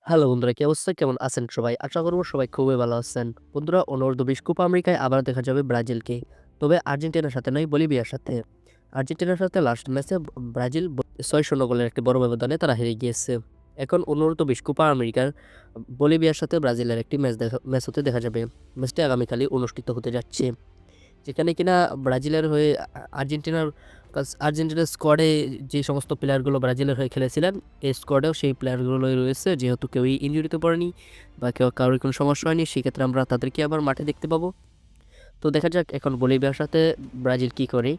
Hello বন্ধুরা, কি অবস্থা? কেমন আছেন সবাই? আশা করব সবাই খুবই ভালো আছেন। বন্ধুরা, অনূর্ধ্ব-20 কোপা আমেরিকায় আবার দেখা যাবে ব্রাজিলকে। তবে আর্জেন্টিনার সাথে নয়, বলিভিয়ার সাথে। আর্জেন্টিনার সাথে লাস্ট ম্যাচে ব্রাজিল ৬-০ গোলের একটি বড় ব্যবধানে তারা হেরে গিয়েছে। এখন অনূর্ধ্ব-20 কোপা আমেরিকার বলিভিয়ার সাথে ব্রাজিলের একটি ম্যাচ হতে দেখা যাবে। ম্যাচটি আগামীকালই অনুষ্ঠিত হতে যাচ্ছে। যেখানে কিনা ব্রাজিলের হয়ে আর্জেন্টিনার স্কোয়াডে যে সমস্ত প্লেয়ারগুলো ব্রাজিলের হয়ে খেলেছিলেন, এই স্কোয়াডেও সেই প্লেয়ারগুলোই রয়েছে। যেহেতু কেউই ইনজুরিতে পড়েনি বা কারোর কোনো সমস্যা হয়নি, সেক্ষেত্রে আমরা তাদেরকে আবার মাঠে দেখতে পাবো। তো দেখা যাক এখন বলিভিয়ার সাথে ব্রাজিল কী করে।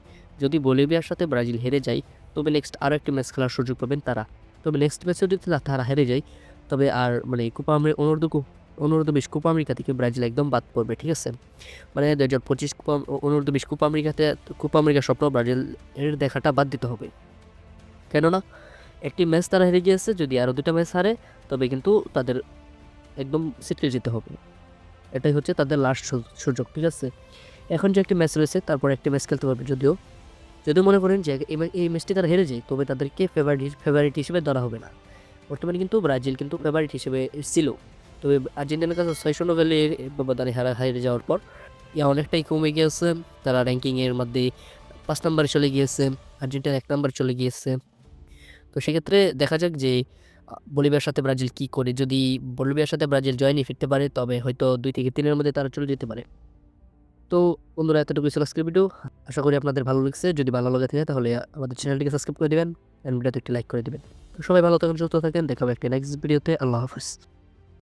যদি বলিভিয়ার সাথে ব্রাজিল হেরে যায়, তবে নেক্সট আরও একটি ম্যাচ খেলার সুযোগ পাবেন তারা। তবে নেক্সট ম্যাচেও যদি তারা হেরে যায়, তবে আর মানে অনূর্ধ্ব-20 কোপা আমেরিকা থেকে ব্রাজিল একদম বাদ পড়বে, ঠিক আছে? মানে 2025 অনূর্ধ্ব-20 কোপা আমেরিকার স্বপ্ন ব্রাজিল এর দেখাটা বাদ দিতে হবে। কেননা একটি ম্যাচ তারা হেরে গিয়েছে, যদি আরও 2টা ম্যাচ হারে তবে কিন্তু তাদের একদম ছিটকে যেতে হবে। এটাই হচ্ছে তাদের লাস্ট সুযোগ, ঠিক আছে? এখন যে একটি ম্যাচ রয়েছে, তারপর একটি ম্যাচ খেলতে পারবে। যদিও মনে করেন যে এই ম্যাচটি তারা হেরে যায়, তবে তাদেরকে ফেভারিট হিসেবে ধরা হবে না। বর্তমানে কিন্তু ব্রাজিল কিন্তু ফেভারিট হিসেবে ছিল। তবে আর্জেন্টিনার কাছে 6-0 গোলের ব্যবধানে হেরে যাওয়ার পর অনেকটাই কমে গিয়েছে। তারা র্যাঙ্কিংয়ের মধ্যে ৫ নম্বরে চলে গিয়েছে। আর্জেন্টিনা ১ নম্বরে চলে গিয়েছে। তো সেক্ষেত্রে দেখা যাক যে বলিভিয়ার সাথে ব্রাজিল কী করে। যদি বলিভিয়ার সাথে ব্রাজিল জয় নিয়ে ফিরতে পারে, তবে হয়তো ২ থেকে ৩ এর মধ্যে তারা চলে যেতে পারে। তো বন্ধুরা, এতটুকুই ছিল আজকের ভিডিও। আশা করি আপনাদের ভালো লাগছে। যদি ভালো লেগে থাকে তাহলে আমাদের চ্যানেলটিকে সাবস্ক্রাইব করে দিবেন। ভিডিওতে একটি লাইক করে দিবেন। তো সবাই ভালো থাকেন, সুস্থ থাকেন। দেখা হবে একটা নেক্সট ভিডিওতে। আল্লাহ হাফেজ।